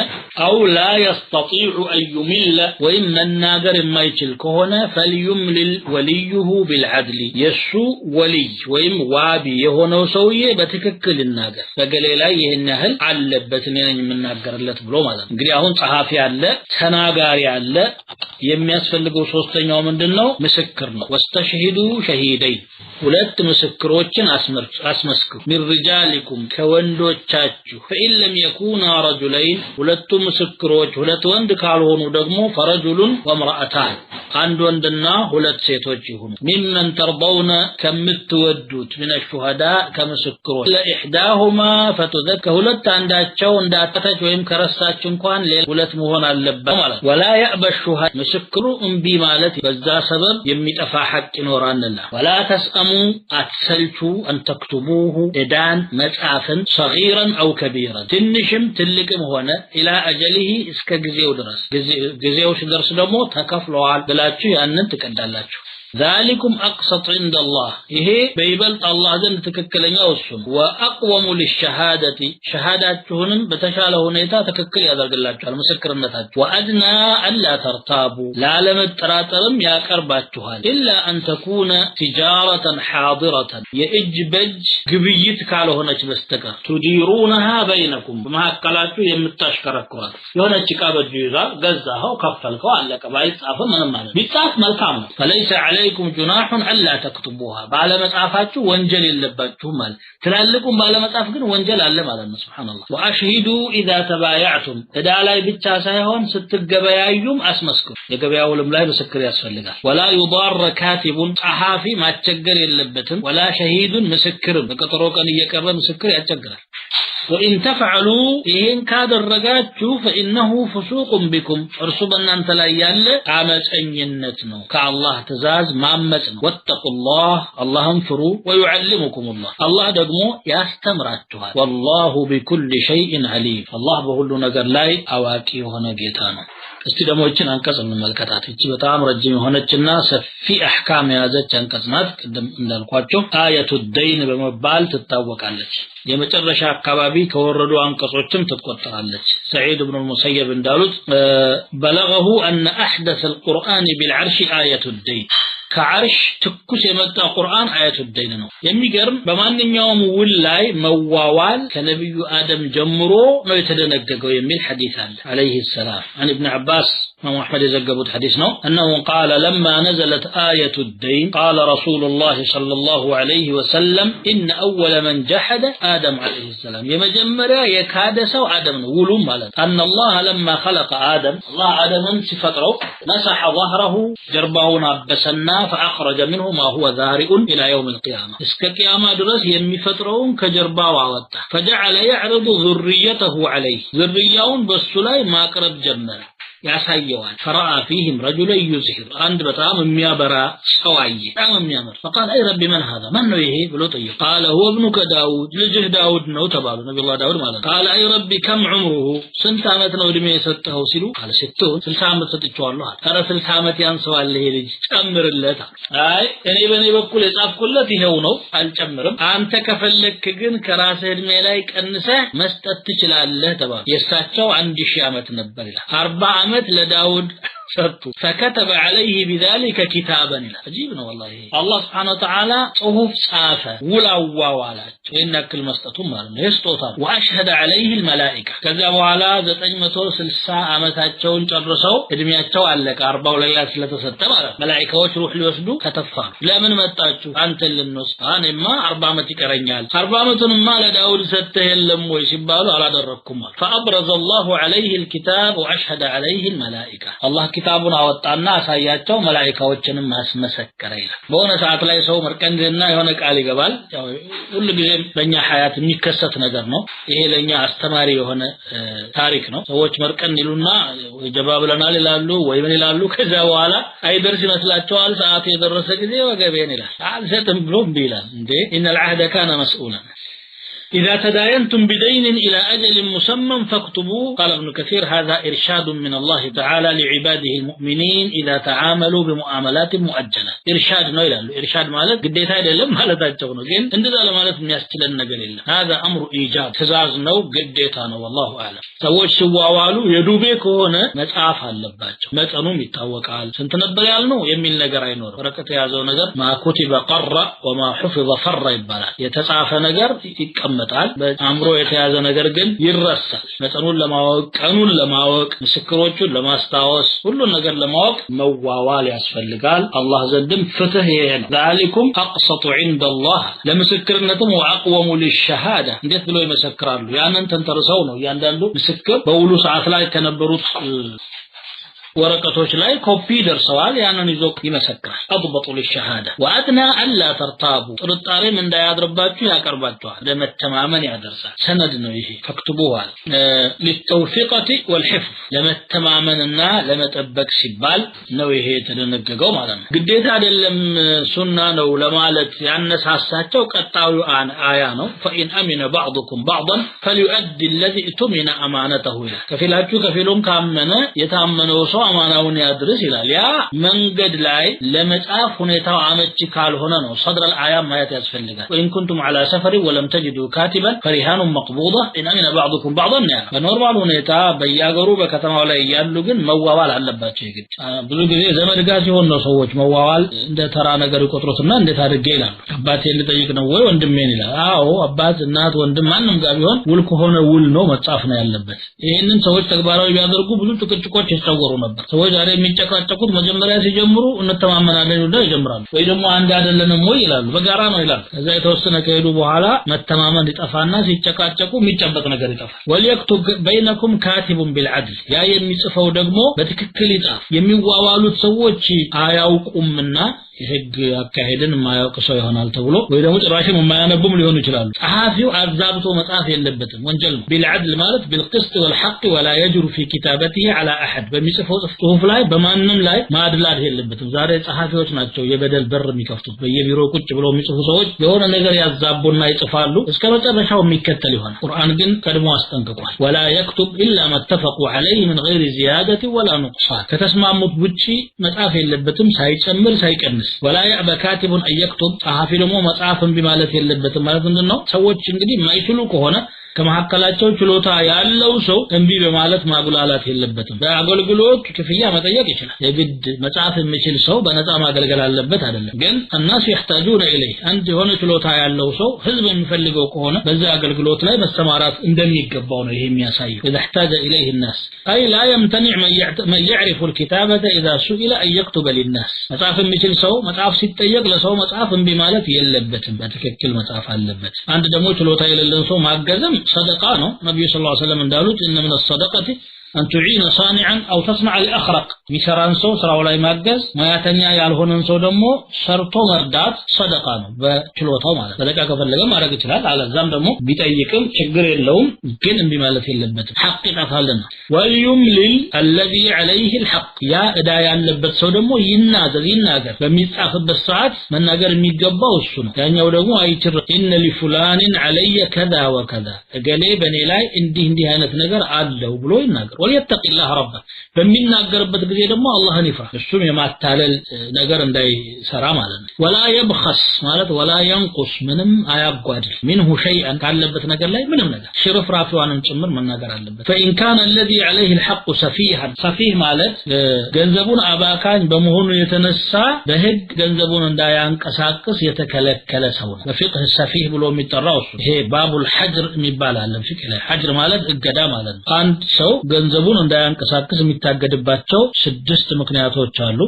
أو لا يستطيع أن يمل ወይም መናገር የማይችል ከሆነ فليملل وليه بالعدل يسو ولي ወይም ዋቢ የሆነው ሰውዬ በትክክል ይናገር በገሌ ላይ ይሄን ያህል አለበት ነኝ የምናገርለት ብሎ ማለት እንግዲህ አሁን ጸሐፊ አለ ተናጋሪ አለ የሚያስፈልገው ሶስተኛው ምንድነው ምስክር ነው ወስተሽሂዱ ሸሂደይ ሁለት ምስክሮችን አስመስክሩ من رجالكم ከወንዶቻችሁ فإن لم يكونا رجلين ሁለቱ ምስክሮች ሁለት ወንድ ካልሆኑ ደግሞ فرجل وامرأتان አንድ ወንድና ሁለት ሴቶች ይሁኑ ممن ترضون ከምትወዱት من الشهداء ከምስክሮች ለኢህዳሁማ فتذكر ሁለት አንዳቸው እንዳተተች ወይም ከረሳች እንኳን ሁለት መሆን አለበት ማለት ولا يأبى الشهداء ምስክሩ እንቢ ማለት በዛ ሰበብ የሚጠፋ ሐቅ ይኖራልና ولا تسأموا أتسلتوا أن تكتبوه إدان متعافا صغيرا أو كبيرا تنشم تلقم هنا إلى أجله إسك جزيو درس جزيو شدرس دمو تكفلوا على بلاتشو أنن تكدلاتشو ذلكم أقسط عند الله إيه بيبلت الله ذن تككل يوسم وأقوم للشهادة شهاداتهن بتشاله نيتا تككل يذرق الله تعالى مسكر النتاج وأدنى ألا ترتابوا لا لم تراترم يا كرباتها إلا أن تكون تجارة حاضرة يأجبج قبيت كاله نج بستكر تديرونها بينكم بما هكالاتو يمتاشكركوا يهنا تشكاب الجيزة غزها وكفلكوا على كبايت عفوا من المعنى بيتاك ملكام فليس عليكم جناح ألا تكتبوها بعلى متعافاتكم وانجل اللباتكم مال تلالكم بعلى متعافكم وانجل اللب على سبحان الله وأشهدوا إذا تبايعتم إذا لا يبتاسايهم ست الجبايهم أسمسكم يجبايهم لا يبسكر يسفلها ولا يضار كاتب صحافي ما تشجر اللبتم ولا شهيد مسكر بكتروك أن يكرر مسكر يتشجر وإن تفعلوا إن كادرجاتشو فإنه فسوق بكم ارسبنا أنت لا يال عمس أن ينتنو كالله تزاز مامتنو واتقوا الله انفروا ويعلمكم الله دقمو يستمراتها والله بكل شيء عليم الله بقول نجر لاي أواكي هنا جيتانو እስቲ ደግሞ እቺን አንቀጽ እንመልከታት እቺ በጣም ረጅም ሆነችና ሰፊ አህካም ያዘች አንቀጽ ናት ቅድም እንዳልኳችሁ አያቱ ደይን በመባል ትታወቃለች የመጨረሻ አካባቢ ከወረዱ አንቀጾችም ትቆጠራለች ሰዒድ ኢብኑ ሙሰይብ እንዳሉት በለገሁ أن أحدث القرآن بالعرش آية الدين كعرش تكوس يمتع قرآن آية الدين ነው የሚገርም በማንኛውም ውል ላይ መዋዋል ከነብዩ አደም ጀምሮ ነው የተደነገገው የሚል ሐዲስ አለ عليه السلام عن ابن عباس امام احمد يزغبت حديث ነው انه قال لما نزلت آية الدين قال رسول الله صلى الله عليه وسلم ان اول من جحد آدم عليه السلام የመጀመሪያ የካደ ሰው አደም ነው ውሉ ማለት ان الله لما خلق آدم الله آدمን ሲፈጥረው مسح ظهره ጀርባውን አበሰና فأخرج منه ما هو ذارئ إلى يوم القيامة እስከ ቂያማ ድረስ የሚፈጥረውን ከጀርባው አወጣ فجعل يعرض ذريته عليه ذرياውን በሱ ላይ ማቅረብ ጀመረ ያሳየዋል فرأى فيهم رجلا يزهر عند በጣም የሚያበራ ሰው አየ በጣም የሚያምር فقال اي ربي من هذا من ነው ይሄ ብሎ ጠየቀ قال هو ابنك داود ልጅህ ዳውድ ነው ተባሉ ነብዩላህ ዳውድ ማለት قال اي ربي كم عمره ስንት አመት ነው እድሜ የሰጠው ሲሉ قال 60 አመት ሰጥቼዋለሁ አረ 60 አመት ያንሰዋል ይሄ ልጅ ጨምርለት አይ እኔ በኔ በኩል የጻፍኩለት ይሄው ነው አልጨምርም አንተ ከፈለክ ግን ከራስህ እድሜ ላይ ቀንሰህ መስጠት ትችላለህ ተባሉ የሳቸው 1000 አመት ነበር ይላል 40 لداود شرطه فكتب عليه بذلك كتابا عجيب والله الله سبحانه وتعالى صحف صافه ولاواوالات وانك المسطتم ማለት يسطوታል واشهد عليه الملائكه ከዛ በኋላ 960 አመታቸውን ጨርሰው እድሜያቸው አለቀ 40 ላይ ስለተሰጠ ማለት መላእክቶች ሩህ ሊወስዱ ከተፋሉ ለምን መጣችሁ አንተ ልንወስድ እኔማ 40 አመት ይቀረኛል 40 አመቱንማ ለዳውድ ሰጥተህ የለም ወይ ሲባሉ አላደረኩም فابرز الله عليه الكتاب واشهد عليه الملائكه الله ኪታቡን አወጣና አሳያቸው መላእክቶችንም ማስመሰከረ ይላል በሆነ ሰዓት ላይ ሰው መርቀንና የሆነ ቃል ይገባል ያው ሁሉ ጊዜ በእኛ ሐያት የሚከሰት ነገር ነው ይሄ ለኛ አስተማሪ የሆነ ታሪክ ነው ሰዎች መርቀን ይሉና ጀባብለናል ይላሉ ወይ ምን ይላሉ ከዛ በኋላ አይደርስ ይመስላቸዋል ሰዓት የደረሰ ጊዜ ወገቤን ይላል አልሰጥም ብሎ ይላል እንዴ ان العهد كان مسؤولا إذا تداينتم بدين إلى أجل مسمى فاكتبوه قال ابن كثير هذا إرشاد من الله تعالى لعباده المؤمنين إذا تعاملوا بمعاملات مؤجلة إرشاد نويلا إرشاد مالت قديت هذا لم مالتاቸው ነው ግን እንደዛ ለማለት የሚያስችለን ነገር የለም هذا أمر إيجاب ትእዛዝ ነው ግዴታ ነው والله أعلم ሰዎች ሲዋዋሉ የዱቤ ከሆነ መጻፍ አለባቸው መጠኑም ይታወቃል ስንት ነበር ያልነው የሚል ነገር አይኖርም ወረቀት ያዘው ነገር ما كتب قر وما حفظ فر ይባላል የተጻፈ ነገር ይቀመጣል በአምሮ የተያዘ ነገር ግን ይረሳል መጠኑን ለማወቅ ቀኑን ለማወቅ ምስክሮቹን ለማስታወስ ሁሉ ነገር ለማወቅ መዋዋል ያስፈልጋል አላህ ዘንድም ፍትህ ይሄ ነው ذلكم اقسط عند الله ለምስክርነቱም واقوم للشهاده እንዴት ብሎ ይመሰክራሉ ያንን ተንተርሰው ነው ያንዳንዱ ምስክር በውሉ ሰዓት ላይ ከነበሩት ወረቀቶች ላይ ኮፒ ደርሰዋል ያንን ይዞ ይመሰክራል አضبط للشهاده وادنى الا ترتابوا ጥርጣሬም እንዳያድርባችሁ ያቀርባችኋል ለመተማመን ያደርሳል ሰነድ ነው ይሄ ፈክቱቡዋል للتوثيقه والحفظ ለመተማመንና ለመጠበቅ ሲባል ነው ይሄ የተደነገገው ማለት ነው ግዴታ አይደለም ሱና ነው ለማለት ያነሳሳቸው ቀጣዩ አያ ነው فإن امن بعضكم بعضا فليؤدي الذي اؤتمن امانته ከፊላችሁ ከፊሉም ካመነ የታመነው ሰው አማናውን ያድርስ ይላል ያ መንገድ ላይ ለመጻፍ ሁኔታው አመቺ ካልሆነ ነው صدر الآية ማየት ያስፈልጋል وإن كنتم على سفر ولم تجدوا كاتبا فرهان مقبوضة إن أمن بعضكم بعضا በኖርማል ሁኔታ በያገሩ በከተማው ላይ ያሉ ግን መዋዋል አለባቸው ይግድ ብዙ ጊዜ ዘመድ ጋር ሲሆን ነው ሰዎች መዋዋል እንደ ተራ ነገር ይቆጥሩትና እንዴት አድርጌ ይላል አባቴ ልጠይቅ ነው ወይ ወንድሜን ይላል አዎ አባት እናት ወንድም ማንንም ጋር ቢሆን ውል ከሆነ ውል ነው መጻፍ ነው ያለበት ይሄንን ሰዎች ተግባራዊ ቢያደርጉ ብዙ ጥቅጭቆች ይስተወሩ ነበር ሰዎች ዛሬ የሚጨቃጨቁት መጀመሪያ ሲጀምሩ እንተማመናለን ነው ይጀምራሉ ወይ ደግሞ አንድ አይደለንም ወይ ይላሉ በጋራ ነው ይላሉ ከዛ የተወሰነ ከሄዱ በኋላ መተማመን ይጠፋና ሲጨቃጨቁ የሚጨበጥ ነገር ይጠፋል ወልየክቱብ በይነኩም ካቲቡን ቢልዓድል ያ የሚጽፈው ደግሞ በትክክል ይጻፍ የሚዋዋሉት ሰዎች አያውቁምና የህግ አካሄድን የማያውቅ ሰው ይሆናል ተብሎ ወይ ደግሞ ጭራሽም የማያነቡም ሊሆኑ ይችላሉ ጸሐፊው አዛብቶ መጻፍ የለበትም ወንጀል ነው بالعدل ማለት بالقسط والحق ولا يجر في كتابته على احد በሚጽፈው ጽሁፍ ላይ በማንም ላይ ማድላት የለበትም ዛሬ ጸሐፊዎች ናቸው የበደል በር የሚከፍቱት በየቢሮ ቁጭ ብለው የሚጽፉ ሰዎች የሆነ ነገር ያዛቡና ይጽፋሉ እስከ መጨረሻው የሚከተል ይሆናል ቁርአን ግን ቀድሞ አስጠንቅቋል ولا يكتب الا ما اتفقوا عليه من غير زياده ولا نقصان ከተስማሙት ውጪ መጻፍ የለበትም ሳይጨምር ሳይቀንስ ولا يأبى كاتب ان يكتب ጸሐፊ ደግሞ መጻፍን ቢማለት የለበትም ማለት ምንድነው ሰዎች እንግዲህ ማይችሉ ከሆነ ከመሐከላቸው ችሎታ ያለው ሰው እንቢ በማለት ማጉላላት የለበትም በአገልግሎት ክፍያ መጠየቅ ይችላል የግድ መጻፍ የሚችል ሰው በነፃ ማገልገል አለበት አይደለም ግን الناس يحتاجون اليه አንድ የሆነ ችሎታ ያለው ሰው ህዝብ የሚፈልገው ከሆነ በዛ አገልግሎት ላይ መሰማራት እንደሚገባው ነው ይሄ የሚያሳየው اذا احتاج اليه الناس اي لا يمتنع من يعرف الكتابه اذا سئل ان يكتب للناس መጻፍ የሚችል ሰው መጻፍ ሲጠየቅ ለሰው መጻፍ እንቢ ማለት የለበትም በትክክል መጻፍ አለበት አንድ ደግሞ ችሎታ የሌለው ሰው ማገዝም صدقه ነው ነብዩ ሰለላሁ ዐለይሂ ወሰለም እንዳሉት ان من الصدقه أن تعين صانعا أو تصنع الأخرق ሚሰራን ሰው ስራው ላይ ማገዝ ማያተኛ ያልሆነን ሰው ደግሞ ሰርቶ መርዳት ሰደቃ ነው በችሎታው ማለት ሰደቃ ከፈለገ ማድረግ ይችላል አለዛም ደግሞ ቢጠይቅም ችግር የለውም ግን እንቢ ማለት የለበትም ሐቅ ይጣፋልና ወልዩምሊል الذي عليه الحق ያ እዳ ያለበት ሰው ደግሞ ይናገር በሚጻፍበት ሰዓት መናገር የሚገባው እሱ ነው ያኛው ደግሞ አይችር ان لفلان علي كذا وكذا እገሌ በኔ ላይ እንዲህ አይነት ነገር አለው ብሎ ይናገር ወልيتق الله ربه በሚናገርበት ጊዜ ደግሞ አላህን ይፍራ እሱም የማታለል ነገር እንዳይሰራ ማለት ነው ወላ يبخس ማለት ወላ ينقص ምንም አያጓድል منه شيئا ካለበት ነገር ላይ ምንም ነገር ሽርፍራፊዋንም ጭምር መናገር አለበት فإن كان الذي عليه الحق سفيها سفيه ማለት ገንዘቡን አባካኝ በመሆኑ የተነሳ በህግ ገንዘቡን እንዳያንቀሳቅስ የተከለከለ ሰው ነው በፍቅህ ሰፊህ ብሎ የሚጠራው እሱ ይሄ ባቡል ሐጅር የሚባል አለ ፍቅህ ላይ ሐጅር ማለት እገዳ ማለት ነው አንድ ሰው ገንዘቡን እንዳያንቀሳቅስ የሚታገድባቸው 6 ምክንያቶች አሉ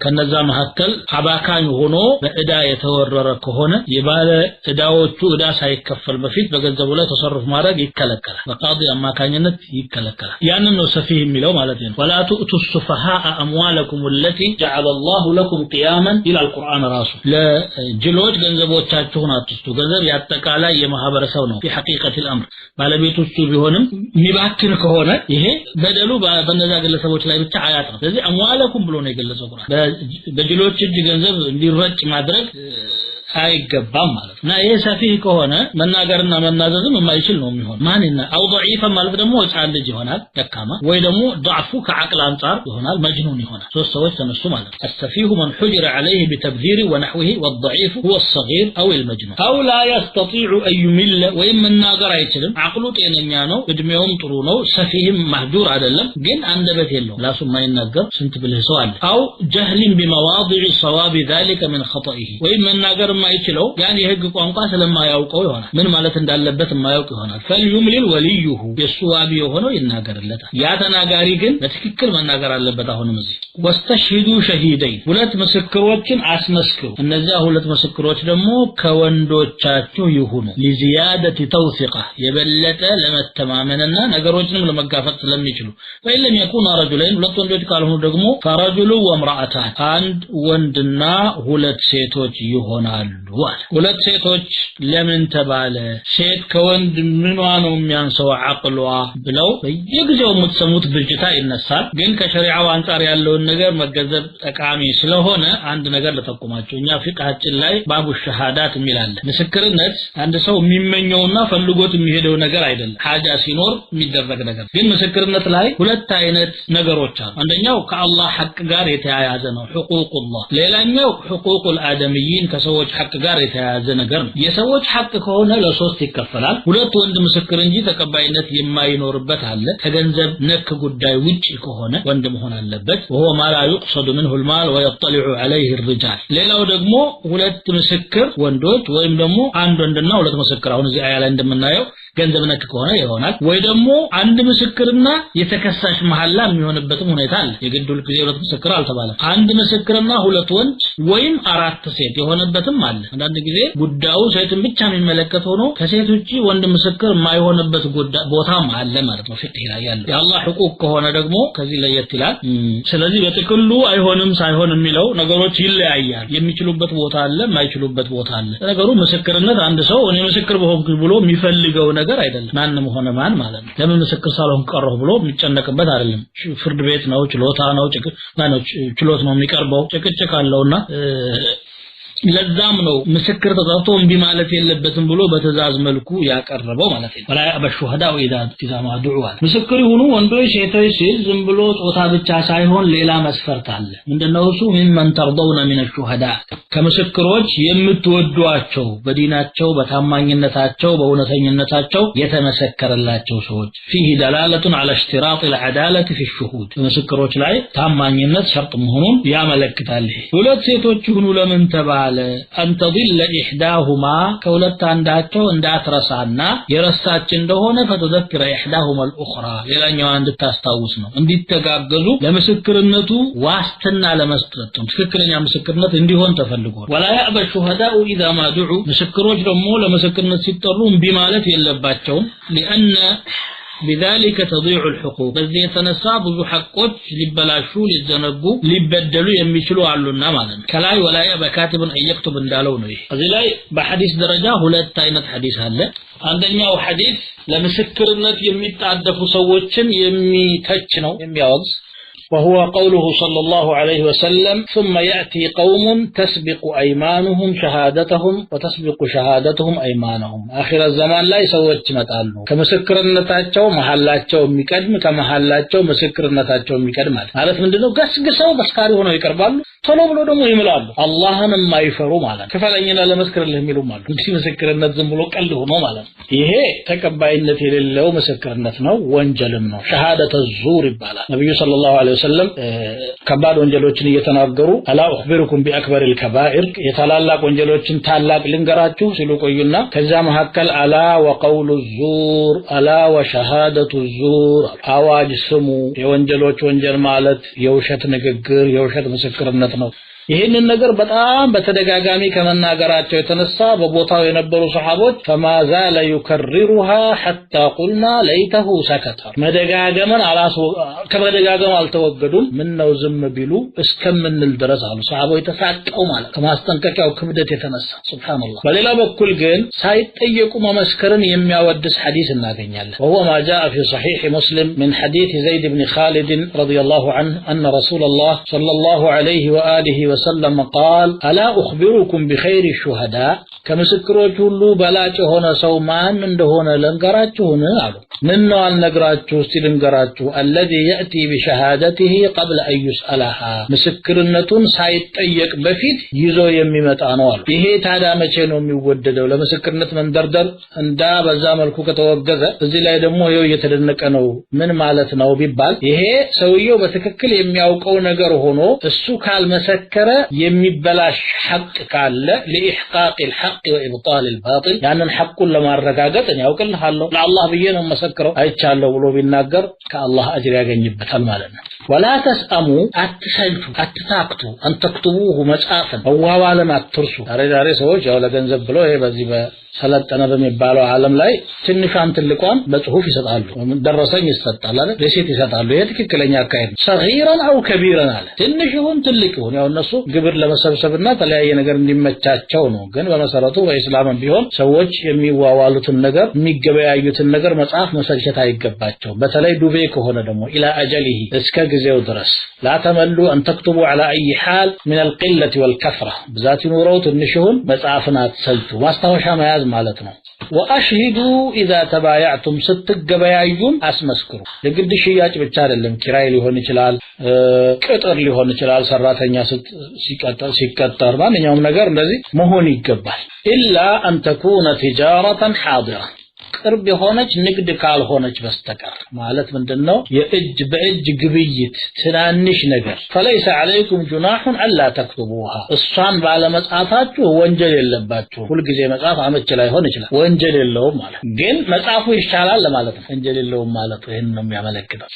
ከነዛ መካከል አባካኝ ሆኖ በእዳ የተወረረ ከሆነ የባለ እዳዎቹ እዳ ሳይከፈል በፊት በገንዘቡ ላይ ተሰሩፍ ማድረግ ይከለከላል በቃዲ አማካኝነት ይከለከላል ያንን ነው ሰፊህ የሚለው ማለት ነው ولا تؤتوا السفهاء اموالكم التي جعل الله لكم قياما الى القران ራሱ ለጅሎች ገንዘቦቻችሁን አትስጡ ገንዘብ ያጠቃላይ የማህበረሰብ ነው في حقيقه الامر ባለቤቶቹ ቢሆንም ሚባክን ከሆነ ይሄ በደሉ በነዛ ግለሰቦች ላይ ብቻ አያት ነው ስለዚህ አምዋለኩም ብሎ ነው የገለጸው ቁርአን በጅሎች እጅ ገንዘብ እንዲረጭ ማድረግ አይገባም ማለት ነው ይሄ ሰፊህ ከሆነ መናገርና መናዘዝም የማይችል ነው የሚሆን ማንና አው ضعيفا ማለት ደግሞ ህፃን ልጅ ይሆናል ደካማ ወይ ደግሞ ضعፉ ከዓቅል አንፃር ይሆናል መጅኑን ይሆናል ሶስት ሰዎች ተነሱ ማለት ነው السفيه من حجر عليه بتبذير ونحوه والضعيف هو الصغير او المجنون او لا يستطيع ان يمل ويم መናገር አይችልም ዓቅሉ ጤነኛ ነው እድሜውም ጥሩ ነው ሰፊህም ማህዱር አይደለም ግን አንደበት የለውም ራሱ የማይናገር ስንት ብልህ ሰው አለ او جهل بمواضع صواب ذلك من خطئه ወይም መናገር ማይችለው ያን የህግ ቋንቋ ስለማያውቀው ይሆናል ምን ማለት እንዳለበት ማያውቅ ይሆናል فليملل وليه የሱዋቢ የሆነው ይናገርለታል ያ ተናጋሪ ግን በትክክል መናገር አለበት አሁንም እዚህ واستشهدوا شهيدين ሁለት ምስክሮችን አስመስክሩ እነዚያ ሁለት ምስክሮች ደግሞ ከወንዶቻችሁ ይሁኑ لزياده توثقه የበለጠ ለመተማመንና ነገሮችንም ለመጋፈጥ ስለሚችሉ ወይለም يكون رجلين ሁለት ወንዶች ካልሆኑ ደግሞ فرجل وامرأتان አንድ ወንድና ሁለት ሴቶች ይሆናሉ ሁለት ሴቶች ለምን ተባለ ሴት ከወንድ ምንዋ ነው የሚያንሰው አቅሏ ብለው በየጊዜው የምትሰሙት ብጅታ ይነሳል ግን ከሸሪዓው አንፃር ያለውን ነገር መገንዘብ ጠቃሚ ስለሆነ አንድ ነገር ለተቆማቸው እኛ ፍቅሃችን ላይ ባቡ ሸሃዳት የሚላል ምስክርነት አንድ ሰው የሚመኘውና ፈልጎት የሚሄደው ነገር አይደለም ሐጃ ሲኖር የሚደረግ ነገር ግን ምስክርነት ላይ ሁለት አይነት ነገሮች አሉ አንደኛው ከአላህ ሐቅ ጋር የተያያዘ ነው ሁቁቁላህ ሌላኛው ሁቁቁል አደምይን ከሰዎች ሐቅ ጋር የተያያዘ ነገር ነው የሰዎች ሐቅ ከሆነ ለሶስት ይከፈላል ሁለት ወንድ ምስክር እንጂ ተቀባይነት የማይኖርበት አለ ከገንዘብ ነክ ጉዳይ ውጪ ከሆነ ወንድ መሆን አለበት وهو ما لا يقصد منه المال ويطلع عليه الرجال ሌላው ደግሞ ሁለት ምስክር ወንዶች ወይም ደግሞ አንድ ወንድና ሁለት ምስክር አሁን እዚህ አያ ላይ እንደምናየው ገንዘብ ነክ ከሆነ ይሆናል ወይ ደግሞ አንድ ምስክርና የተከሳሽ መሐላ የሚሆንበትም ሁኔታ አለ የግድ ሁሉ ጊዜ ሁለት ምስክር አልተባለም አንድ ምስክርና ሁለት ወንድ ወይም አራት ሴት የሆነበትም አለ አንዳንድ ጊዜ ጉዳዩ ሴትን ብቻ የሚመለከት ሆኖ ከሴት ውጪ ወንድ ምስክር የማይሆንበት ቦታም አለ ማለት ነው ፍቅህ ላይ ያለው የአላህ ህቁቅ ከሆነ ደግሞ ከዚህ ለየት ይላል ስለዚህ በጥቅሉ አይሆንም ሳይሆን የሚለው ነገሮች ይለያያል የሚችሉበት ቦታ አለ የማይችሉበት ቦታ አለ ነገሩ ምስክርነት አንድ ሰው እኔ ምስክር በሆንኩ ብሎ የሚፈልገው ነገር አይደለም ማንንም ሆነ ማን ማለት ነው ለምን ምስክር ሳልሆን ቀረሁ ብሎ የሚጨነቅበት አይደለም ፍርድ ቤት ነው ችሎታ ነው ችሎት ነው የሚቀርበው ጭቅጭቅ አለውና ለዛም ነው ምስክር ተጣጣው እንቢ ማለት የለበትም ብሎ በተዛዝ መልኩ ያቀርበው ማለት ነው ወላ በሹሃዳው ኢዛ ማዱዑ ምስክር ይሁኑ ወንዶች ሴቶች ሲል ዝም ብሎ ጾታ ብቻ ሳይሆን ሌላ መስፈርት አለ ምንድነው እሱ من ترضون من الشهداء ከምስክሮች የምትወዷቸው በዲናቸው በታማኝነታቸው በእውነተኝነታቸው የተመሰከረላቸው ሰዎች فيه دلاله على اشتراط العداله في الشهود ምስክሮች ላይ ታማኝነት ሸርጥ መሆኑን ያመለክታል ሁለት ሴቶች ይሁኑ ለምን ተባለ أن تضل إحداهما كولت عنداتو እንዳትረሳና የረሳች እንደሆነ فتذكر إحداهما الأخرى ሌላኛው አንድ ታስታውስነው እንዲተጋገዙ ለምስክርነቱ ዋስትና ለመስጠት ትክክለኛ ምስክርነት እንዲሆን ተፈልጓል ولا يأبى الشهداء إذا ما دعوا ምስክሮች ደግሞ ለምስክርነት ሲጠሩ እንቢ ማለት የለባቸውም لأن بذلك تضيع الحقوق በዚህ የተነሳ ብዙ ሐቆች ሊበላሹ ሊዘነጉ ሊበደሉ የሚችሉ አሉና ማለት ነው ከላይ ወላያ በካቲብን እየክቱብ እንዳለው ነው ይሄ እዚህ ላይ በሐዲስ ደረጃ ሁለት አይነት ሐዲስ አለ አንደኛው ሐዲስ ለምስክርነት የሚጣደፉ ሰዎችን የሚተች ነው የሚያወግዝ وهو قوله صلى الله عليه وسلم ثم يأتي قوم تسبق أيمانهم شهادتهم وتسبق شهادتهم أيمانهم آخر الزمان لا يسوّج متعلو كمسكرنتاچو محلاچو የሚቀድም ከመሐላቸው መስክርነታቸው የሚቀድም ማለት ማለት ምንድነው ገስግሰው በስካሪ ሆነው ይቀርባሉ ቶሎ ብሎ ደግሞ ይምላሉ አላህን የማይፈሩ ማለት ከፈለኝና ለመስክርልህ የሚሉ ማለት እንዲህ መስክርነት ዝም ብሎ ቀልድ ሆኖ ማለት ይሄ ተቀባይነት የሌለው መስክርነት ነው ወንጀልም ነው ሸሃደተ ዙር ይባላል ነብዩ ሰለላሁ ዐለይሂ ወሰለም ከባድ ወንጀሎችን እየተናገሩ አላ اخبركم باكبر الكبائر የታላላቅ ወንጀሎችን ታላቅ ልንገራችሁ ሲሉ ቆዩና ከዛ መሐከል አላ وقول الزور አላ وشهاده الزور አዋጅ ስሙ የወንጀሎች ወንጀል ማለት የውሸት ንግግር የውሸት ምስክርነት ነው ይሄንን ነገር በጣም በተደጋጋሚ ከመናገራቸው የተነሳ በቦታው የነበሩ ሱሐቦች فمازال يكررها حتى قلنا ليته سكت መደጋገመን ከመደጋገም አልተወገዱም ምን ነው ዝም ቢሉ እስከምንል ድረስ አሉ ሱሐቦች ተሳቀው ማለት ከማስጠንቀቂያው ክብደት የተነሳ ሱብሃንአላህ በሌላ በኩል ግን ሳይጠየቁ መመስከርን የሚያወድስ ሐዲስ እናገኛለን وهو ما جاء في صحيح مسلم من حديث زيد بن خالد رضي الله عنه أن رسول الله صلى الله عليه وآله وسلم قال ألا أخبركم بخير الشهداء كمسكروች ሁሉ በላጭ ሆነ ሰው ማን እንደሆነ ለንገራችሁ ነው ምነው አልነግራችሁ እስቲ ልንገራችሁ الذي يأتي بشهادته قبل أن يسألها ምስክርነቱን ሳይጠየቅ በፊት ይዞ የሚመጣ ነው አሉ ይሄ ታዲያ መቼ ነው የሚወደደው ለምስክርነት መንደርደር እንዳ በዛ መልኩ ከተወገዘ እዚህ ላይ ደግሞ ይሄው እየተደነቀ ነው ምን ማለት ነው ቢባል ይሄ ሰውየው በትክክል የሚያውቀው ነገር ሆኖ እሱ ካልመሰከረ የሚበላሽ ሐቅ ካለ ለኢህቃቅ الحق وابطال الباطل ያንን ሐቁን ለማረጋገጥ ያውቅልሃለሁ ለአላህ ብዬ ነው መሰከረው አይቻለው ብሎ ቢናገር ከአላህ አጅር ያገኝበታል ማለት ነው ولا تسأموا አትሰልቹ አትታክቱ أن تكتبوه መጻፍን አዋዋለም አትርሱ ዛሬ ሰዎች ያው ለገንዘብ ብለው ይሄ በዚህ ሰለጠነ በሚባለው ዓለም ላይ ትንሿን ትልቋን በጽሁፍ ይሰጣሉ ደረሰኝ ይሰጣል አይደል ለሴት ይሰጣሉ ይሄ ትክክለኛ አካሄድ صغيرا او كبيرا አለ ትንሹን ትልቁን ያው እነሱ ግብር ለመሰብሰብና ተለያየ ነገር እንዲመቻቸው ነው ግን በመሰረቱ በእስላም ቢሆን ሰዎች የሚዋዋሉትን ነገር የሚገበያዩትን ነገር መጽሐፍ መሰልቸት አይገባቸው በተለይ ዱቤ ከሆነ ደግሞ الى اجله እስከ ጊዜው ድረስ لا تملوا ان تكتبوا على اي حال من القله والكثره بذات نورو ትንሹን መጽሐፍን አትሰልቹ ማስታወሻ መያዝ ማለት ነው واشهدوا اذا تبايعتم ስትገበያዩም አስመስክሩ የግድ ሽያጭ ብቻ አይደለም ኪራይ ሊሆን ይችላል ቅጥር ሊሆን ይችላል ሰራተኛ ሲቀጠር ማንኛውም ነገር እንደዚህ መሆን ይገባል الا ان تكون تجاره حاضره ቅርብ የሆነች ንግድ ካልሆነች በስተቀር ማለት ምንድነው የእጅ በእጅ ግብይት ትናንሽ ነገር فليس عليكم جناح الا تكتبوها እሷን ባለመጻፋችሁ ወንጀል የለባችሁ ሁሉ ጊዜ መጻፍ አመች ላይ ሆነ ይችላል ወንጀል የለውም ማለት ግን መጻፉ ይሻላል ለማለት ነው ወንጀል የለውም ማለት ይሄን ነው የሚያመለክተው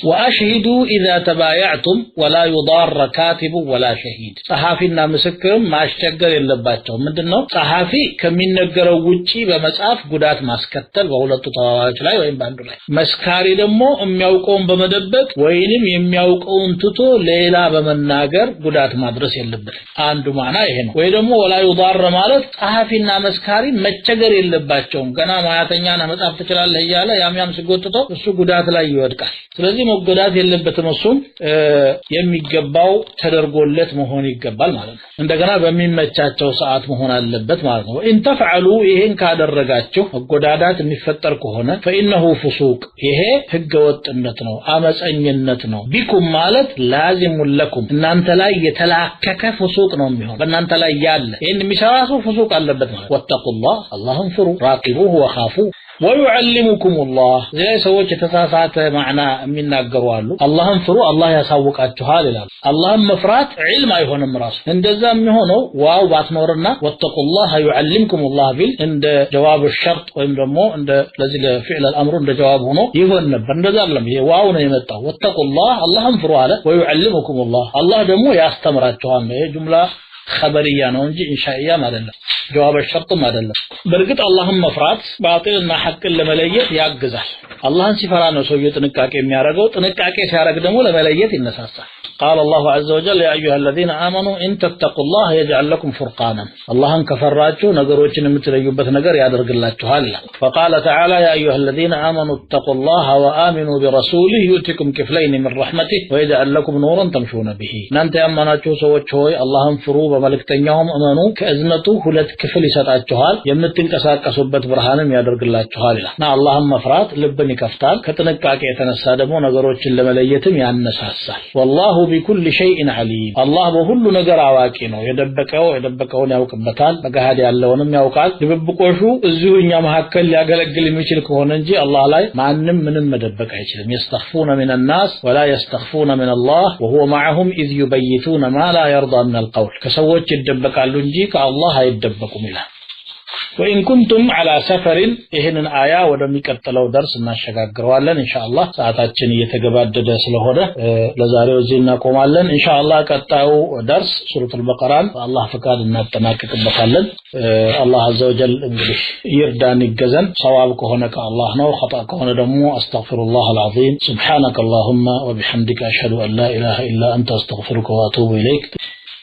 واشهدوا اذا تبايعتم ولا يضار كاتب ولا شهيد صحافينا مسكرም ማስቸገር የለባቸው ምንድነው ጸሐፊ ከሚነገረው ውጪ በመጻፍ ጉዳት ማስከተል በሁለቱ ተዋዋዮች ላይ ወይም ባንዱ ላይ መስካሪ ደግሞ የሚያውቀውን በመደበቅ ወይንም የሚያውቀውን ትቶ ሌላ በመናገር ጉዳት ማድረስ የለበትም አንዱ ማና ይሄ ነው ወይ ደግሞ ወላ يضار ማለት ጸሐፊና መስካሪ መቸገር የለባቸውም ገና ማያተኛና መጻፍ ትችላለህ እያለ ያም ሲጎትተው እሱ ጉዳት ላይ ይወድቃል ስለዚህ መጎዳት የለበትም እሱም የሚገባው ተደርጎለት መሆን ይገባል ማለት ነው እንደገና በሚመቻቸው ሰዓት መሆን አለበት ማለት ነው እንተፈዓሉ ይሄን ካደረጋችሁ መጎዳዳት የሚፈጠር ከሆነ فانه فسوق ይሄ ህገወጥነት ነው አመፀኝነት ነው ቢኩም ማለት ላዚም ለኩም እናንተ ላይ የተላከከ ፍሱቅ ነው የሚሆን በእናንተ ላይ ያለ ይሄን የሚሰራሱ ፍሱቅ አለበት ማለት ወተቁላህ አላህን ፍሩ ራቂቡሁ ወኻፉ ويعلمكم الله زي ሰዎች የተሳሳተ ማዕና የሚናገሩ አሉ አላህን ፍሩ አላህ ያሳውቃችኋል ይላል አላህን መፍራት ዒልም አይሆንም ራሱ እንደዛ የሚሆነው ዋው ባትኖርና ወተቁላህ يعلمكم الله ቢል እንደ ጀዋብ الشرط ወይም ደግሞ እንደ ለዚህ ለፊዕል الامر እንደ ጀዋብ ሆኖ ይሆን ነበር እንደዛ አይደለም ይሄ ዋው ነው የመጣው ወተቁላህ አላህን ፍሩ አለ ويعلمكم الله አላህ ደግሞ ያስተምራችኋል ይሄ ጁምላ خبريه ነው እንጂ ኢንሻኢያ ማለት ነው جواب الشرط አይደለም በርግጥ አላህን መፍራት ባጢልና ሐቅን ለመለየት ያግዛል አላህን ሲፈራ ነው ሰው ጥንቃቄ የሚያደርገው ጥንቃቄ ሲያደርግ ደግሞ ለመለየት ይነሳሳል قال الله عز وجل يا ايها الذين امنوا ان تتقوا الله يجعل لكم فرقانا اللهن كفراچو ነገሮችን የምትለዩበት ነገር ያደርግላችኋል فقال تعالى يا ايها الذين امنوا اتقوا الله وامنوا برسوله يؤتكم كفلين من رحمته ويجعل لكم نورا تمشون به እናንተ ያመናችሁ ሰዎች ሆይ አላህን ፍሩ በመልእክተኛውም እመኑ ከእዝነቱ ሁለት ክፍል ይሰጣችኋል የምትንቀሳቀሱበት ብርሃንም ያደርግላችኋል እና አላህን መፍራት ልብን ይከፍታል ከጥንቃቄ የተነሳ ደግሞ ነገሮችን ለመለየትም ያነሳሳል والله بكل شيء عليم الله በሁሉ ነገር አዋቂ ነው የደበቀውን ያውቅበታል በገሃድ ያለውንም ያውቃል ድብብቆሹ እዚሁኛ መሐከል ሊያገለግል የሚችል ከሆነ እንጂ አላህ ላይ ማንንም ምንም መደበቅ አይችልም يستخفون من الناس ولا يستخفون من الله وهو معهم إذ يبيتون ما لا يرضى من القول ከሰዎች ይደበቃሉ እንጂ ከአላህ አይደበቁም ይላል وإن كنتم على سفر ይሄንን አያ ወደሚቀጥለው درس እናሸጋግረዋለን ኢንሻአላህ ሰዓታችን እየተገባደደ ስለሆነ ለዛሬው እዚህ እናቆማለን ኢንሻአላህ ቀጣዩ درس ሱረቱ አልበቀራን በአላህ ፈቃድ እናጠናቅቅበታለን አላህ عز وجل እንግዲህ ይርዳን ይገዘን ሰዋብ ከሆነ ከአላህ ነው خطأ ከሆነ ደግሞ አስተግፊሩላህ العظيم سبحانك اللهم وبحمدك أشهد أن لا إله إلا أنت أستغفرك وأتوب إليك